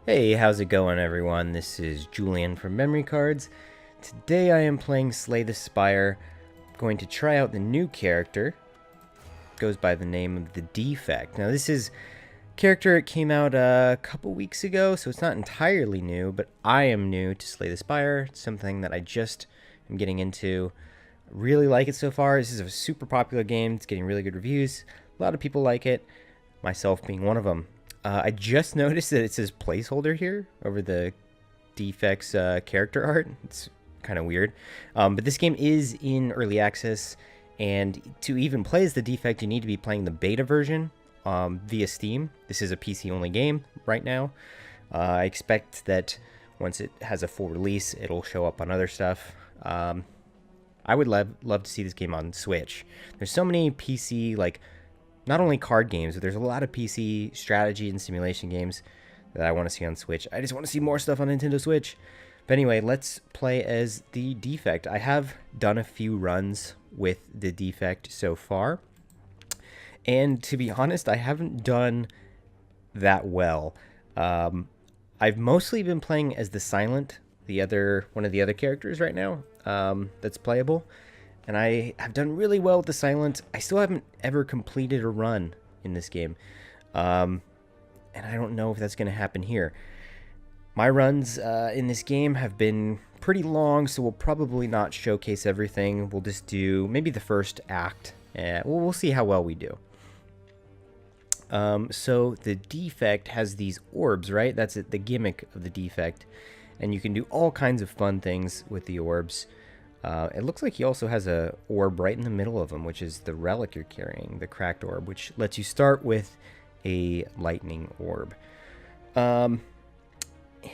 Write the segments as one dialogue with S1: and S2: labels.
S1: Hey, how's it going everyone? This is Julien from Memory Cards. Today I am playing Slay the Spire. I'm going to try out the new character. It goes by the name of the Defect. Now this is a character that came out a couple weeks ago, so it's not entirely new, but I am new to Slay the Spire. It's something that I just am getting into. I really like it so far. This is a super popular game. It's getting really good reviews. A lot of people like it, myself being one of them. I just noticed that it says placeholder here over the Defect's character art. It's kind of weird. But this game is in early access, and to even play as the Defect, you need to be playing the beta version via Steam. This is a PC-only game right now. I expect that once it has a full release, it'll show up on other stuff. I would love to see this game on Switch. There's so many PC, like, not only card games, but there's a lot of PC strategy and simulation games that I want to see on Switch. I just want to see more stuff on Nintendo Switch. But anyway, let's play as the Defect. I have done a few runs with the Defect so far, and to be honest, I haven't done that well. I've mostly been playing as the Silent, one of the other characters right now that's playable. And I have done really well with the Silent. I still haven't ever completed a run in this game. And I don't know if that's going to happen here. My runs in this game have been pretty long, so we'll probably not showcase everything. We'll just do maybe the first act. We'll see how well we do. So the Defect has these orbs, right? That's it, the gimmick of the Defect. And you can do all kinds of fun things with the orbs. It looks like he also has a orb right in the middle of him, which is the relic you're carrying, the cracked orb, which lets you start with a lightning orb. And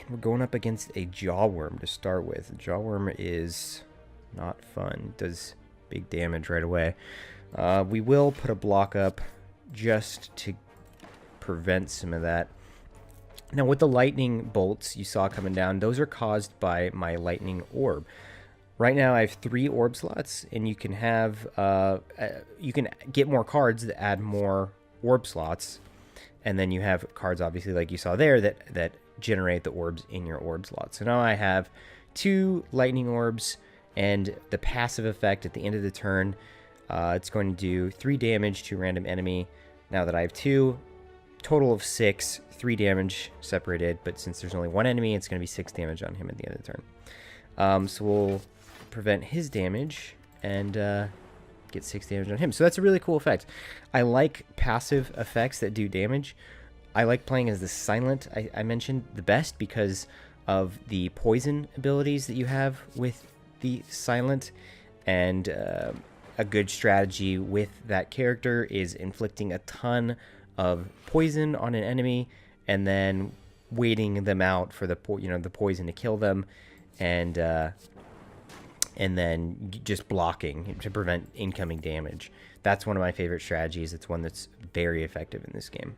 S1: we're going up against a jawworm to start with. Jawworm is not fun. It does big damage right away. We will put a block up just to prevent some of that. Now, with the lightning bolts you saw coming down, those are caused by my lightning orb. Right now I have 3 orb slots, and you can have you can get more cards that add more orb slots, and then you have cards, obviously, like you saw there, that generate the orbs in your orb slot. So now I have 2 lightning orbs, and the passive effect at the end of the turn, it's going to do 3 damage to a random enemy. Now that I have 2, total of 6, 3 damage separated, but since there's only 1 enemy, it's going to be 6 damage on him at the end of the turn. So we'll prevent his damage and get 6 damage on him. So that's a really cool effect. I like passive effects that do damage. I like playing as the Silent, I mentioned, the best because of the poison abilities that you have with the Silent. And a good strategy with that character is inflicting a ton of poison on an enemy and then waiting them out for the poison to kill them, and then just blocking to prevent incoming damage. That's one of my favorite strategies. It's one that's very effective in this game.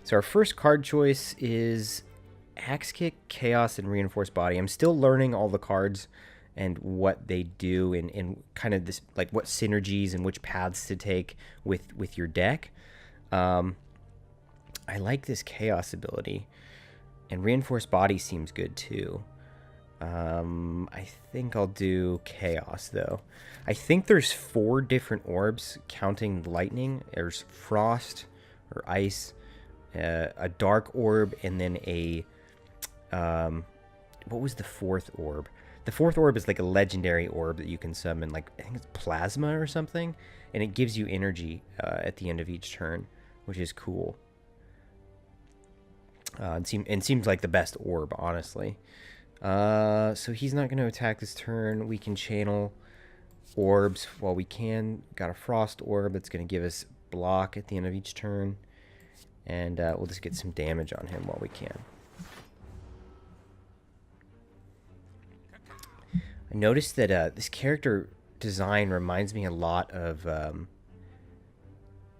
S1: So our first card choice is Axe Kick, Chaos, and Reinforced Body. I'm still learning all the cards and what they do, and kind of this, like, what synergies and which paths to take with your deck. I like this Chaos ability, and Reinforced Body seems good too. I think I'll do Chaos, though. I think there's 4 different orbs, counting lightning. There's Frost, or Ice, a Dark Orb, and then a... what was the 4th orb? The 4th orb is like a legendary orb that you can summon, like, I think it's Plasma or something, and it gives you energy at the end of each turn, which is cool. It seems like the best orb, honestly. So he's not going to attack this turn. We can channel orbs while we can. Got a Frost orb that's going to give us block at the end of each turn. And we'll just get some damage on him while we can. I noticed that this character design reminds me a lot of...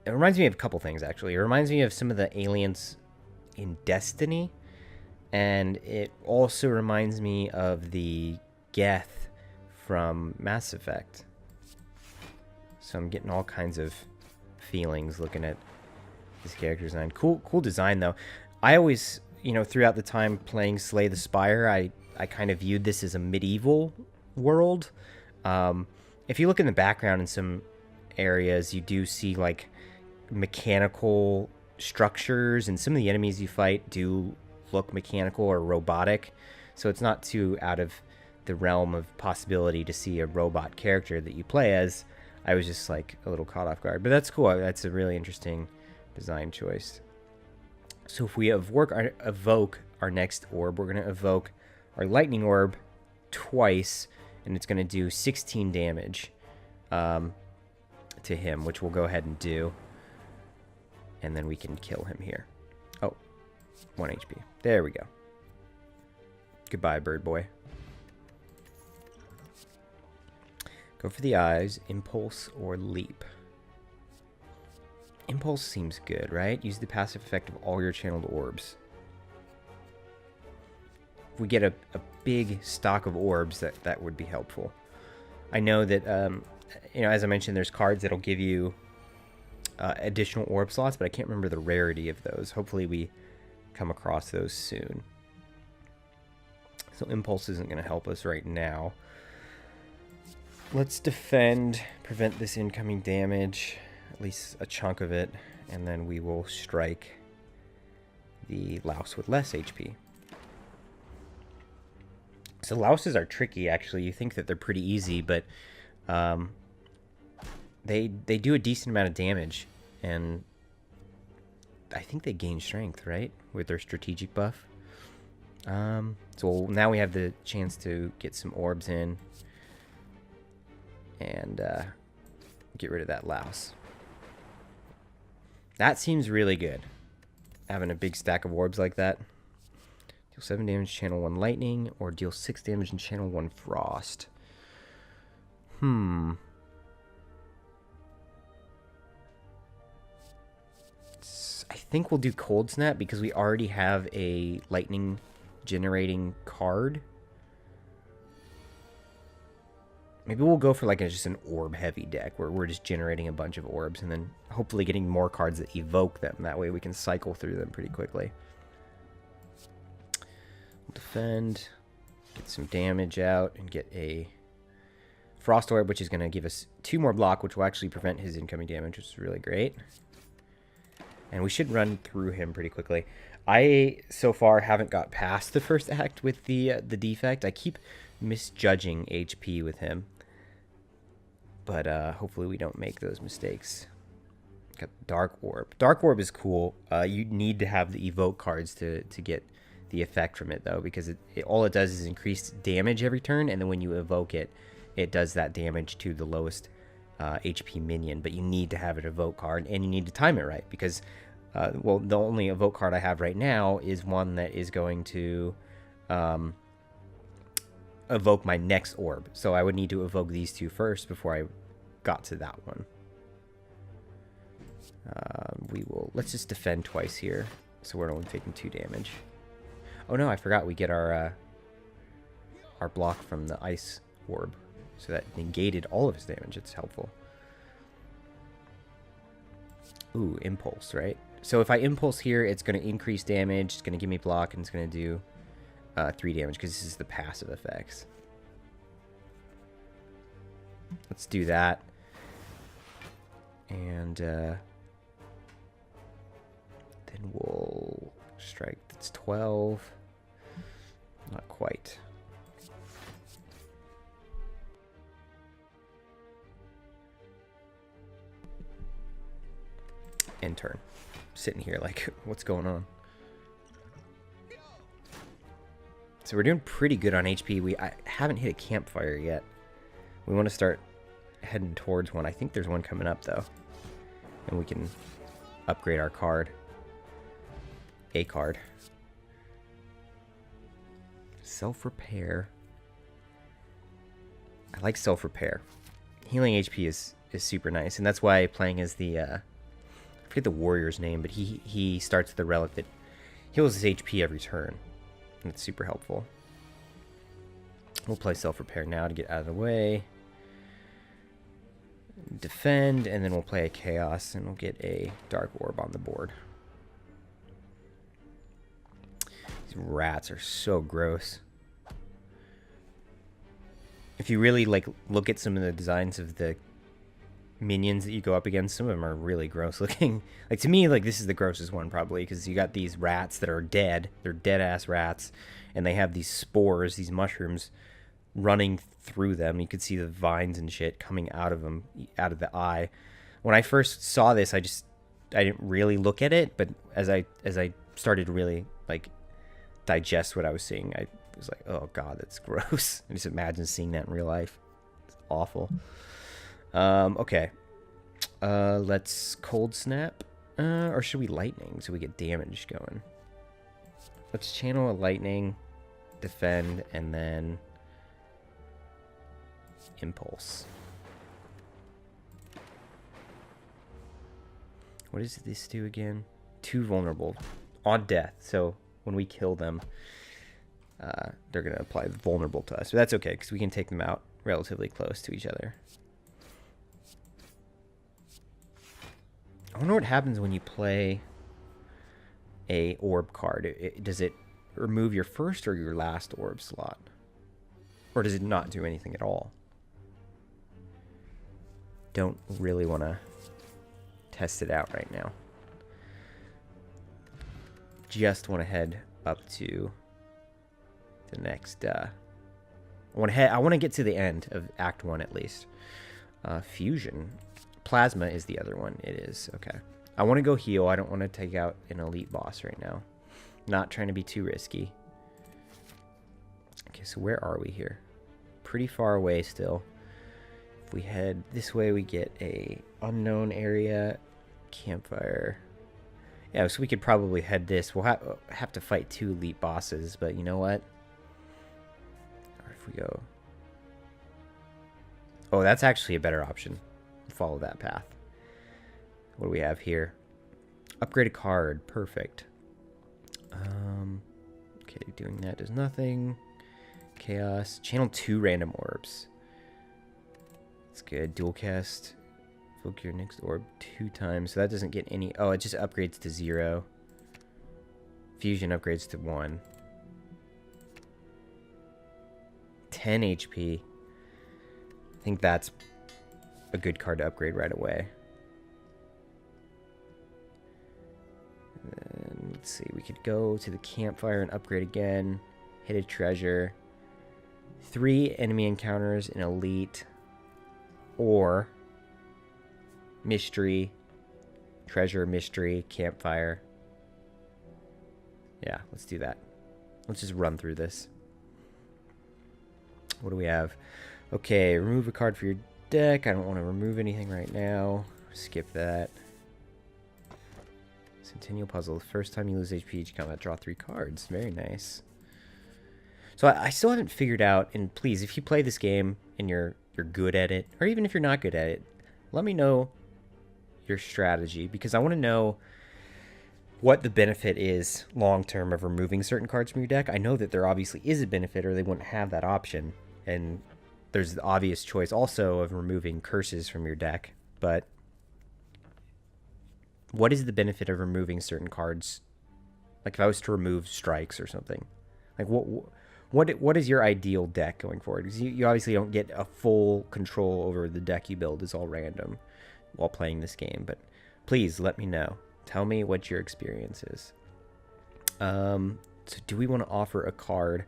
S1: it reminds me of a couple things, actually. It reminds me of some of the aliens in Destiny. And it also reminds me of the Geth from Mass Effect. So I'm getting all kinds of feelings looking at this character design. Cool design, though. I always you know, throughout the time playing Slay the Spire, I kind of viewed this as a medieval world. If you look in the background in some areas, you do see like mechanical structures, and some of the enemies you fight do look mechanical or robotic. So it's not too out of the realm of possibility to see a robot character that you play as. I was just like a little caught off guard, but that's cool. That's a really interesting design choice. So if we evoke our next orb, we're going to evoke our lightning orb twice, and it's going to do 16 damage to him, which we'll go ahead and do. And then we can kill him here. Oh, 1 HP. There we go. Goodbye, bird boy. Go for the eyes, impulse, or leap. Impulse seems good, right? Use the passive effect of all your channeled orbs. If we get a big stock of orbs, that would be helpful. I know that, you know, as I mentioned, there's cards that'll give you additional orb slots, but I can't remember the rarity of those. Hopefully we come across those soon. So impulse isn't going to help us right now. Let's defend, prevent this incoming damage, at least a chunk of it, and then we will strike the louse with less HP. So louses are tricky, actually. You think that they're pretty easy, but they do a decent amount of damage, and I think they gain strength, right, with their strategic buff. So now we have the chance to get some orbs in and get rid of that louse. That seems really good, having a big stack of orbs like that. Deal 7 damage, channel 1 lightning, or deal 6 damage and channel 1 frost. I think we'll do cold snap because we already have a lightning generating card. Maybe we'll go for like just an orb heavy deck where we're just generating a bunch of orbs and then hopefully getting more cards that evoke them. That way we can cycle through them pretty quickly. We'll defend, get some damage out, and get a frost orb, which is going to give us 2 more block, which will actually prevent his incoming damage, which is really great. And we should run through him pretty quickly. I, so far, haven't got past the first act with the defect. I keep misjudging HP with him. But hopefully we don't make those mistakes. Got Dark Orb. Dark Orb is cool. You need to have the evoke cards to get the effect from it, though, because all it does is increase damage every turn, and then when you evoke it, it does that damage to the lowest HP minion. But you need to have an evoke card, and you need to time it right, because, well, the only evoke card I have right now is one that is going to evoke my next orb. So I would need to evoke these 2 first before I got to that one. Let's just defend twice here, so we're only taking 2 damage. Oh no, I forgot we get our block from the ice orb, so that negated all of his damage. It's helpful. Ooh, impulse, right? So if I impulse here, it's going to increase damage, it's going to give me block, and it's going to do 3 damage, because this is the passive effects. Let's do that. And then we'll strike. That's 12. Not quite. End turn. Sitting here like, what's going on? So we're doing pretty good on HP. I haven't hit a campfire yet. We want to start heading towards one. I think there's one coming up, though. And we can upgrade our card. A card. Self-repair. I like self-repair. Healing HP is super nice. And that's why playing as the... I forget the warrior's name, but he starts with the relic that heals his HP every turn. And it's super helpful. We'll play self-repair now to get out of the way. Defend, and then we'll play a chaos, and we'll get a dark orb on the board. These rats are so gross. If you really like look at some of the designs of the minions that you go up against, some of them are really gross looking. Like, to me, like, this is the grossest one probably, because you got these rats that are dead. They're dead ass rats, and they have these spores, these mushrooms running through them. You could see the vines and shit coming out of them, out of the eye. When I first saw this, I didn't really look at it, but as I started to really like digest what I was seeing, I was like, oh god, that's gross. I just imagine seeing that in real life. It's awful. Okay. Let's cold snap. Or should we lightning so we get damage going? Let's channel a lightning, defend, and then impulse. What does this do again? 2 vulnerable on death. So when we kill them, they're going to apply vulnerable to us. But that's okay, because we can take them out relatively close to each other. I wonder what happens when you play a orb card. Does it remove your first or your last orb slot? Or does it not do anything at all? Don't really want to test it out right now. Just want to head up to the next I want to get to the end of Act 1 at least. Fusion. Plasma is the other one. It is. Okay. I want to go heal. I don't want to take out an elite boss right now. Not trying to be too risky. Okay, so where are we here? Pretty far away still. If we head this way, we get a unknown area, campfire. Yeah, so we could probably head this. We'll have to fight 2 elite bosses, but you know what? Or if we go... Oh, that's actually a better option. Follow that path. What do we have here? Upgrade a card. Perfect. Okay, doing that does nothing. Chaos. Channel 2 random orbs. That's good. Dual cast. Evoke your next orb 2 times. So that doesn't get any... Oh, it just upgrades to 0. Fusion upgrades to 1. 10 HP. I think that's a good card to upgrade right away. And then, let's see. We could go to the campfire and upgrade again. Hit a treasure. 3 enemy encounters in elite. Or... mystery, treasure, mystery, campfire. Yeah, let's do that. Let's just run through this. What do we have? Okay, remove a card for your deck. I don't want to remove anything right now. Skip that. Centennial puzzle. The first time you lose HP each combat, draw 3 cards. Very nice. So I still haven't figured out, and please, if you play this game and you're good at it, or even if you're not good at it, let me know your strategy, because I want to know what the benefit is long term of removing certain cards from your deck. I know that there obviously is a benefit, or they wouldn't have that option, and there's the obvious choice also of removing curses from your deck, but what is the benefit of removing certain cards? Like if I was to remove strikes or something, like what is your ideal deck going forward? Because you obviously don't get a full control over the deck you build. It's all random while playing this game, but please let me know. Tell me what your experience is. So do we want to offer a card?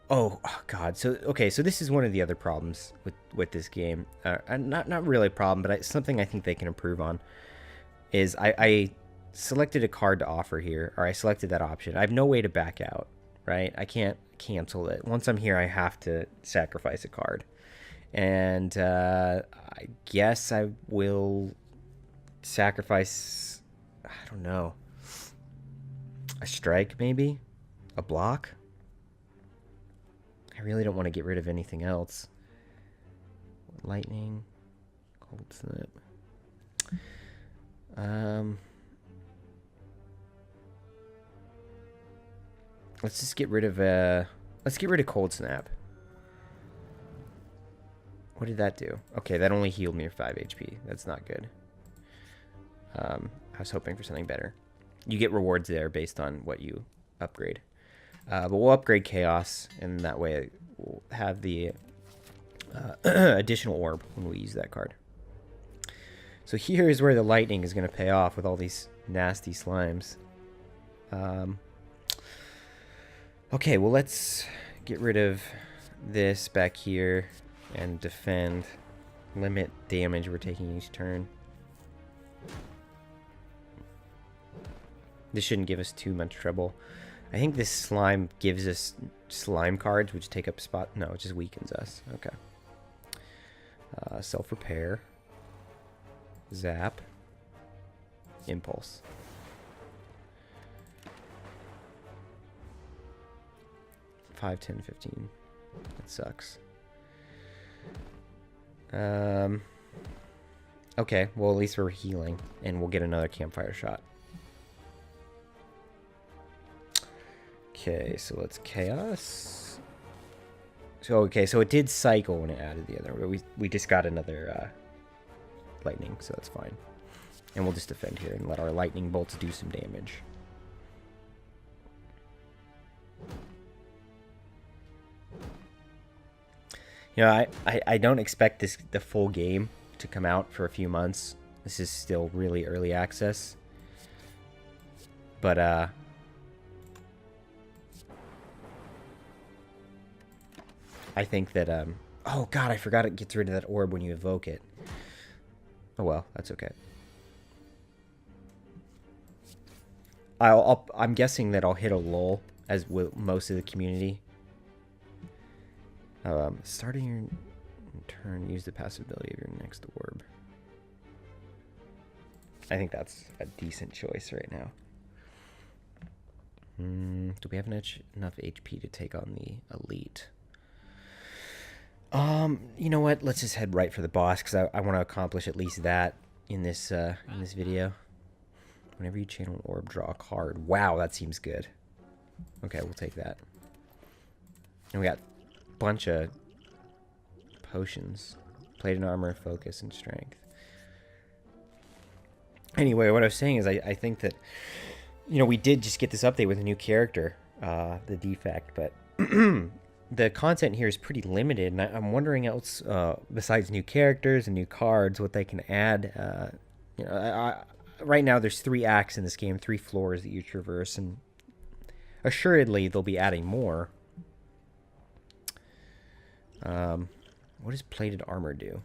S1: Oh god. So okay, so this is one of the other problems with this game. Not really a problem, but something I think they can improve on is I selected a card to offer here, or I selected that option. I have no way to back out, right? I can't cancel it. Once I'm here, I have to sacrifice a card. And I guess I will sacrifice, I don't know, a strike maybe? A block? I really don't want to get rid of anything else. Lightning. Cold snap. Let's just get rid of cold snap. What did that do? Okay, that only healed me for 5 HP. That's not good. I was hoping for something better. You get rewards there based on what you upgrade. But we'll upgrade Chaos, and that way we'll have the additional orb when we use that card. So here is where the lightning is going to pay off with all these nasty slimes. Okay, well, let's get rid of this back here and defend. Limit damage we're taking each turn. This shouldn't give us too much trouble. I think this slime gives us slime cards, which take up spot. No, it just weakens us. Okay. Self-repair. Zap. Impulse. Five, 10, 15. That sucks. Okay, well, at least we're healing, and we'll get another campfire shot. Okay, so let's chaos. So, okay, so it did cycle when it added the other. We just got another lightning, so that's fine. And we'll just defend here and let our lightning bolts do some damage. You know, I don't expect the full game to come out for a few months. This is still really early access. But, I think that, oh god, I forgot it gets rid of that orb when you evoke it. Oh well, that's okay. I'm guessing that I'll hit a lull, as with most of the community. Starting your turn, use the passive ability of your next orb. I think that's a decent choice right now. Do we have enough HP to take on the elite? You know what? Let's just head right for the boss, because I want to accomplish at least that in this video. Whenever you channel an orb, draw a card. Wow, that seems good. Okay, we'll take that. And we got a bunch of potions. Plated armor, focus, and strength. Anyway, what I was saying is I think that, you know, we did just get this update with a new character, the Defect, but the content here is pretty limited, and I'm wondering else, besides new characters and new cards, what they can add. You know, right now there's 3 acts in this game, 3 floors that you traverse, and assuredly they'll be adding more. What does plated armor do?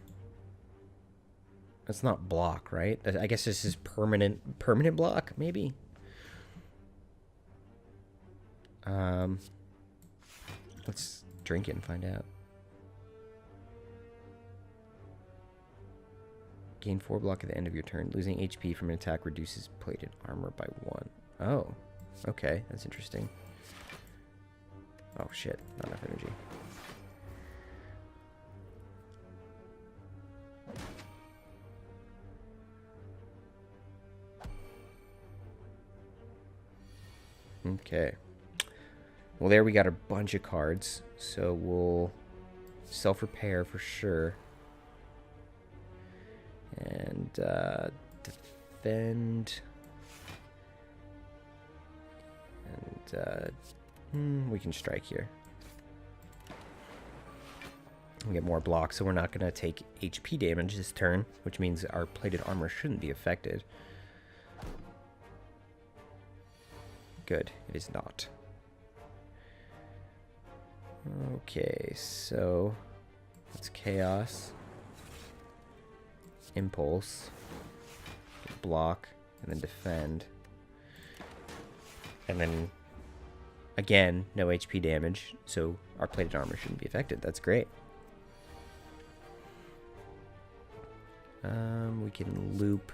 S1: That's not block, right? I guess this is permanent block, maybe? Let's drink it and find out. Gain 4 block at the end of your turn. Losing HP from an attack reduces plated armor by 1. Oh, okay. That's interesting. Oh, shit. Not enough energy. Okay. Well, there we got a bunch of cards, so we'll self-repair for sure. And defend. And we can strike here. We get more blocks, so we're not going to take HP damage this turn, which means our plated armor shouldn't be affected. Good, it is not. Okay, so let's chaos, impulse, block, and then defend. And then again, no HP damage, so our plated armor shouldn't be affected. That's great. We can loop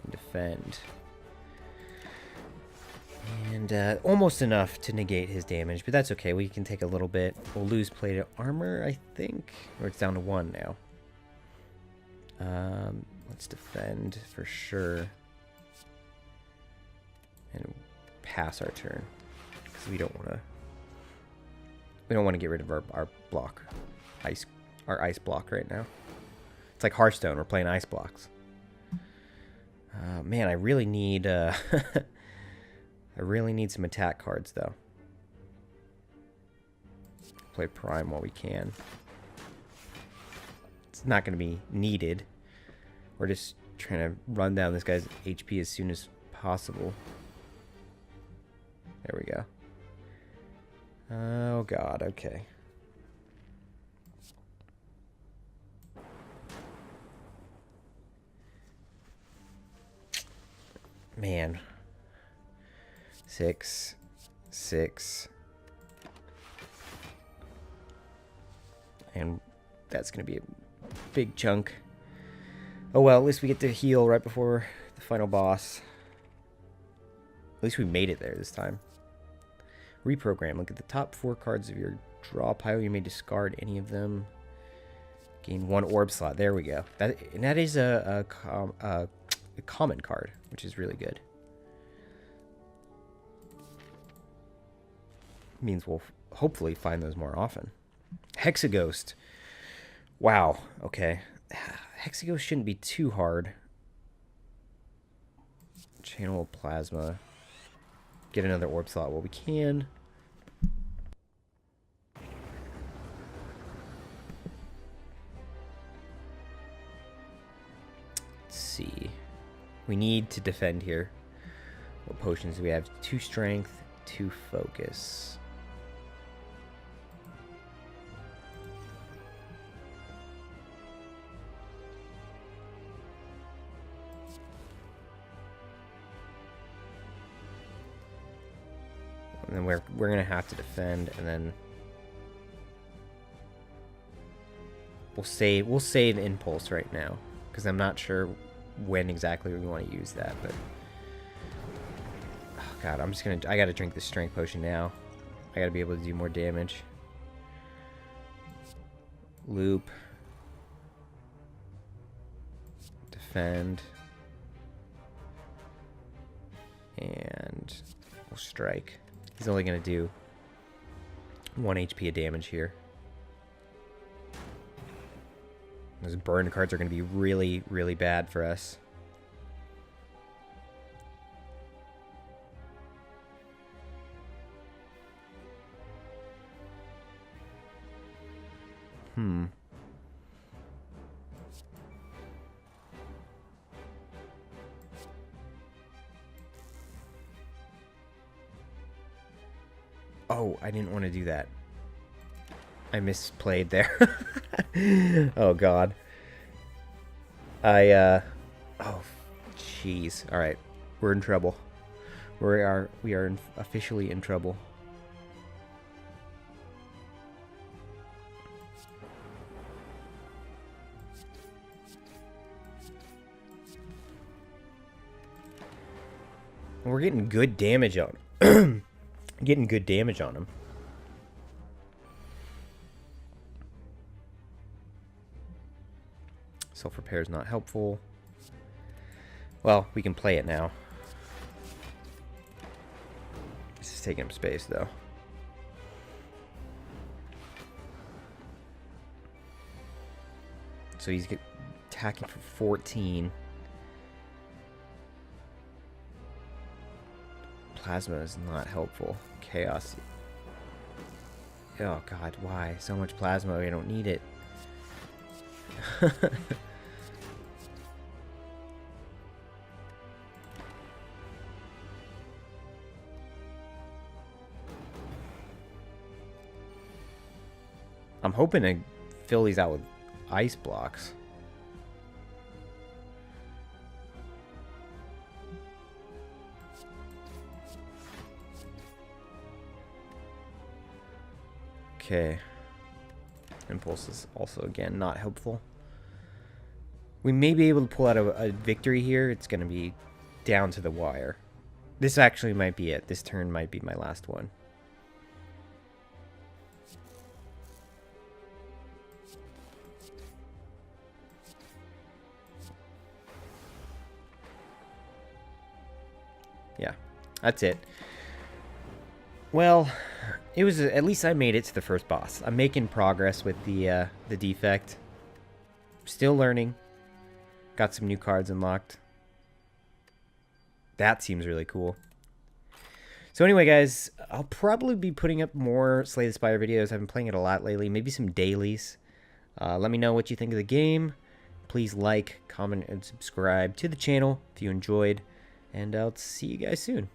S1: and defend. And almost enough to negate his damage, but that's okay. We can take a little bit. We'll lose plated armor, I think. Or it's down to 1 now. Let's defend for sure. And pass our turn. Because we don't want to get rid of our block. Our ice block right now. It's like Hearthstone, we're playing ice blocks. Man, I really need I really need some attack cards, though. Play Prime while we can. It's not going to be needed. We're just trying to run down this guy's HP as soon as possible. There we go. Oh, God. Okay. Man. 6, 6. And that's going to be a big chunk. Oh well, at least we get to heal right before the final boss. At least we made it there this time. Reprogram. Look at the top 4 cards of your draw pile. You may discard any of them. Gain 1 orb slot. There we go. That is a common card, which is really good. Means we'll hopefully find those more often. Hexaghost. Wow. Okay. Hexaghost shouldn't be too hard. Channel Plasma. Get another orb slot while we can. Let's see. We need to defend here. What potions do we have? 2 strength, 2 focus. And then we're gonna have to defend, and then we'll save impulse right now, because I'm not sure when exactly we want to use that. But oh God, I gotta drink this strength potion now. I gotta be able to do more damage. Loop, defend, and we'll strike. He's only going to do 1 HP of damage here. Those burn cards are going to be really, really bad for us. Oh, I didn't want to do that. I misplayed there. Oh, God. Oh, jeez. All right. We're in trouble. We are officially in trouble. We're getting good damage on getting good damage on him. Self-repair is not helpful. Well, we can play it now. This is taking up space, though. So he's attacking for 14. Plasma is not helpful. Chaos. Oh God, why? So much plasma, we don't need it. I'm hoping to fill these out with ice blocks. Okay. Impulse is also, again, not helpful. We may be able to pull out a victory here. It's going to be down to the wire. This actually might be it. This turn might be my last one. Yeah, that's it. Well, it was at least I made it to the first boss. I'm making progress with the defect. Still learning. Got some new cards unlocked. That seems really cool. So anyway, guys, I'll probably be putting up more Slay the Spire videos. I've been playing it a lot lately, maybe some dailies. Let me know what you think of the game. Please like, comment, and subscribe to the channel if you enjoyed. And I'll see you guys soon.